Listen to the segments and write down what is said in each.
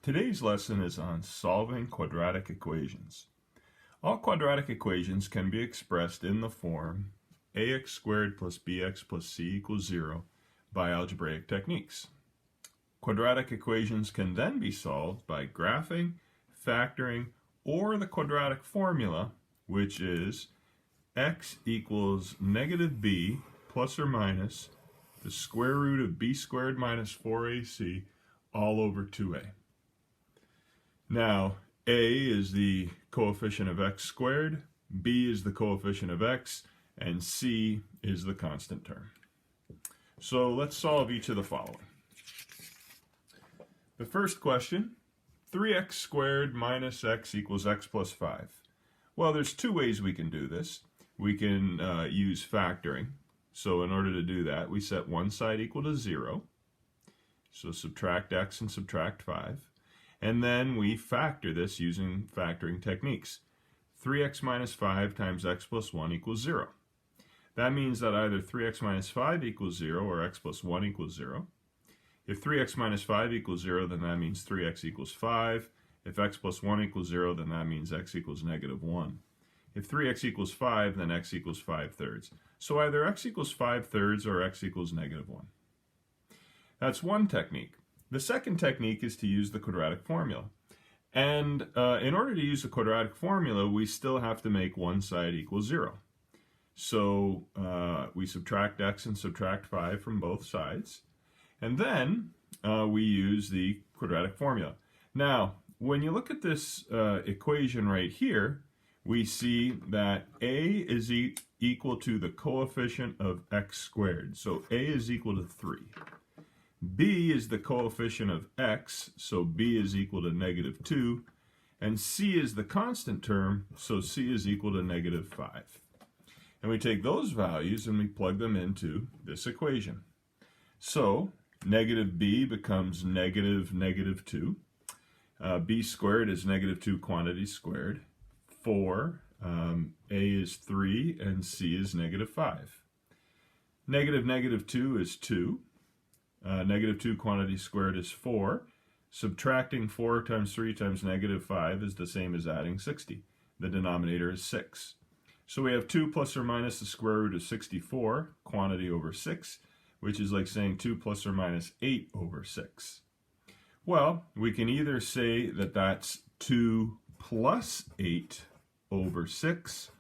Today's lesson is on solving quadratic equations. All quadratic equations can be expressed in the form ax squared plus bx plus c equals 0 by algebraic techniques. Quadratic equations can then be solved by graphing, factoring, or the quadratic formula, which is x equals negative b plus or minus the square root of b squared minus 4ac all over 2a. Now, a is the coefficient of x squared, b is the coefficient of x, and c is the constant term. So let's solve each of the following. The first question, 3x squared minus x equals x plus 5. Well, there's two ways we can do this. We can use factoring. So in order to do that, we set one side equal to 0. So subtract x and subtract 5. And then we factor this using factoring techniques. 3x minus 5 times x plus 1 equals 0. That means that either 3x minus 5 equals 0 or x plus 1 equals 0. If 3x minus 5 equals 0, then that means 3x equals 5. If x plus 1 equals 0, then that means x equals negative 1. If 3x equals 5, then x equals 5/3. So either x equals 5/3 or x equals negative 1. That's one technique. The second technique is to use the quadratic formula. And in order to use the quadratic formula, we still have to make one side equal 0. So we subtract x and subtract 5 from both sides. And then we use the quadratic formula. Now, when you look at this equation right here, we see that a is equal to the coefficient of x squared. So a is equal to 3. B is the coefficient of x, so b is equal to negative 2. And c is the constant term, so c is equal to negative 5. And we take those values and we plug them into this equation. So negative b becomes negative 2. B squared is negative 2 quantity squared. 4, a is 3, and c is negative 5. Negative 2 is 2. Negative 2 quantity squared is 4. Subtracting 4 times 3 times negative 5 is the same as adding 60. The denominator is 6. So we have 2 plus or minus the square root of 64, quantity over 6, which is like saying 2 plus or minus 8 over 6. Well, we can either say that that's 2 plus 8 over 6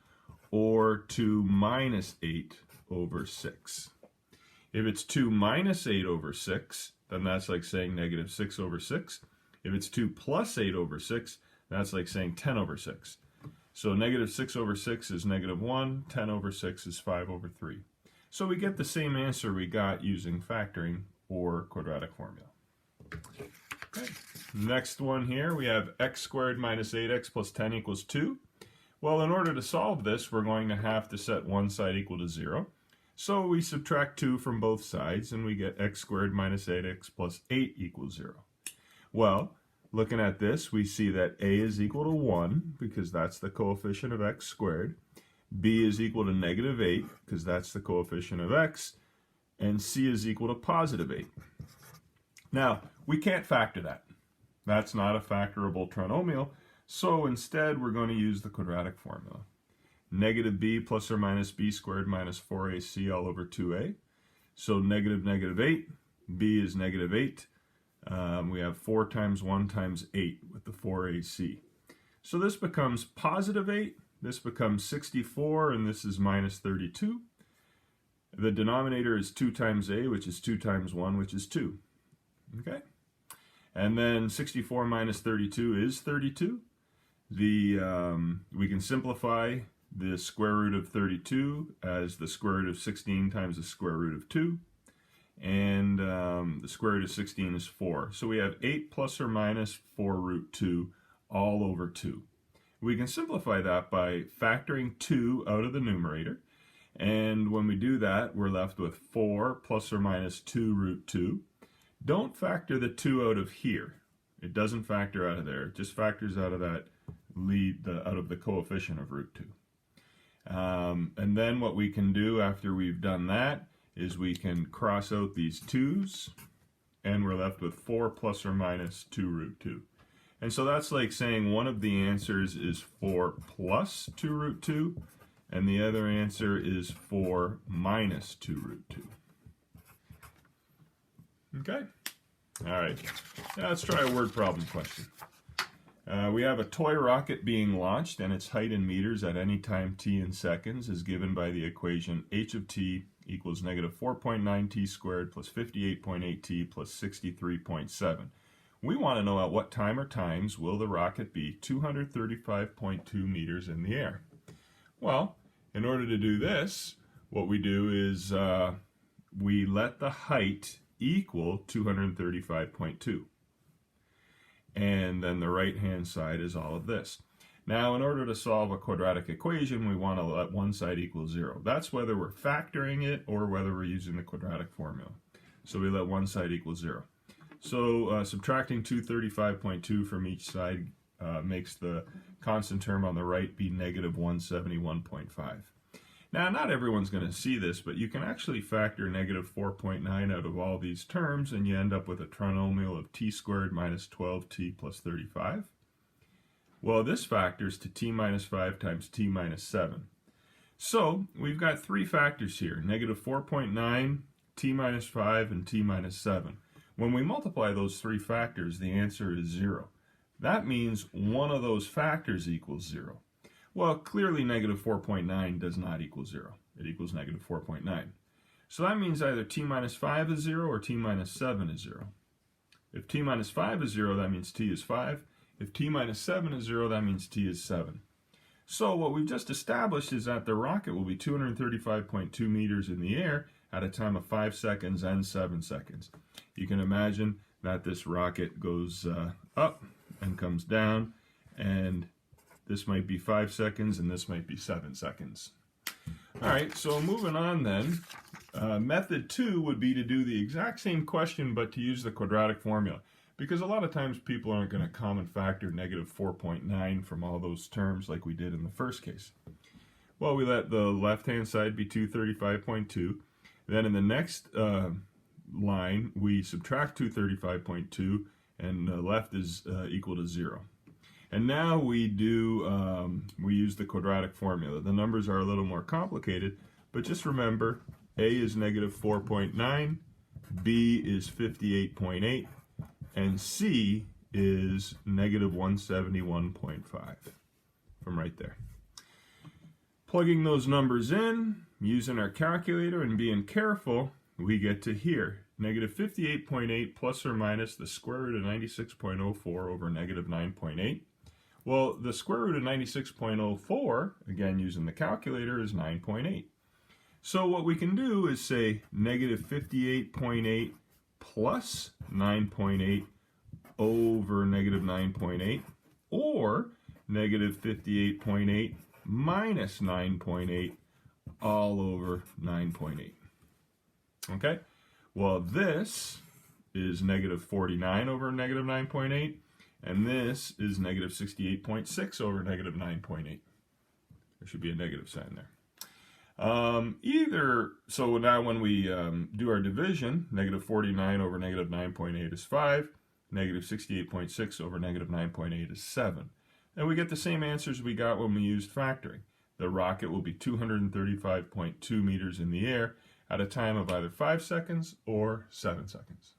or 2 minus 8 over 6. If it's 2 minus 8 over 6, then that's like saying negative 6 over 6. If it's 2 plus 8 over 6, that's like saying 10 over 6. So negative 6 over 6 is negative 1, 10 over 6 is 5 over 3. So we get the same answer we got using factoring or quadratic formula. Okay. Next one here, we have x squared minus 8x plus 10 equals 2. Well, in order to solve this, we're going to have to set one side equal to 0. So we subtract 2 from both sides, and we get x squared minus 8x plus 8 equals 0. Well, looking at this, we see that a is equal to 1, because that's the coefficient of x squared. B is equal to negative 8, because that's the coefficient of x. And c is equal to positive 8. Now, we can't factor that. That's not a factorable trinomial, so instead we're going to use the quadratic formula. Negative b plus or minus b squared minus 4ac all over 2a. So negative 8, b is negative 8. We have 4 times 1 times 8 with the 4ac. So this becomes positive 8, this becomes 64, and this is minus 32. The denominator is 2 times a, which is 2 times 1, which is 2. Okay? And then 64 minus 32 is 32. We can simplify the square root of 32 as the square root of 16 times the square root of 2. And the square root of 16 is 4. So we have 8 plus or minus 4 root 2 all over 2. We can simplify that by factoring 2 out of the numerator. And when we do that, we're left with 4 plus or minus 2 root 2. Don't factor the 2 out of here. It doesn't factor out of there. It just factors out of that out of the coefficient of root 2. And then what we can do after we've done that is we can cross out these 2's, and we're left with 4 plus or minus 2 root 2. And so that's like saying one of the answers is 4 plus 2 root 2, and the other answer is 4 minus 2 root 2. Okay? All right. Now let's try a word problem question. We have a toy rocket being launched, and its height in meters at any time t in seconds is given by the equation h of t equals negative 4.9 t squared plus 58.8 t plus 63.7. We want to know at what time or times will the rocket be 235.2 meters in the air. Well, in order to do this, what we do is we let the height equal 235.2. And then the right-hand side is all of this. Now, in order to solve a quadratic equation, we want to let one side equal 0. That's whether we're factoring it or whether we're using the quadratic formula. So we let one side equal 0. So subtracting 235.2 from each side makes the constant term on the right be negative 171.5. Now, not everyone's going to see this, but you can actually factor negative 4.9 out of all these terms, and you end up with a trinomial of t squared minus 12t plus 35. Well, this factors to t minus 5 times t minus 7. So we've got three factors here, negative 4.9, t minus 5, and t minus 7. When we multiply those three factors, the answer is 0. That means one of those factors equals 0. Well, clearly negative 4.9 does not equal 0. It equals negative 4.9. So that means either t minus 5 is 0 or t minus 7 is 0. If t minus 5 is 0, that means t is 5. If t minus 7 is 0, that means t is 7. So what we've just established is that the rocket will be 235.2 meters in the air at a time of 5 seconds and 7 seconds. You can imagine that this rocket goes up and comes down, and this might be 5 seconds and this might be 7 seconds. All right, so moving on then, method 2 would be to do the exact same question but to use the quadratic formula. Because a lot of times people aren't going to common factor negative 4.9 from all those terms like we did in the first case. Well, we let the left-hand side be 235.2. Then in the next line, we subtract 235.2, and the left is equal to 0. And now we use the quadratic formula. The numbers are a little more complicated, but just remember, A is negative 4.9, B is 58.8, and C is negative 171.5 from right there. Plugging those numbers in, using our calculator and being careful, we get to here. Negative 58.8 plus or minus the square root of 96.04 over negative 9.8. Well, the square root of 96.04, again using the calculator, is 9.8. So what we can do is say negative 58.8 plus 9.8 over negative 9.8, or negative 58.8 minus 9.8 all over 9.8. Okay? Well, this is negative 49 over negative 9.8, and this is negative 68.6 over negative 9.8. There should be a negative sign there. So now when we do our division, negative 49 over negative 9.8 is 5, negative 68.6 over negative 9.8 is 7. And we get the same answers we got when we used factoring. The rocket will be 235.2 meters in the air at a time of either 5 seconds or 7 seconds.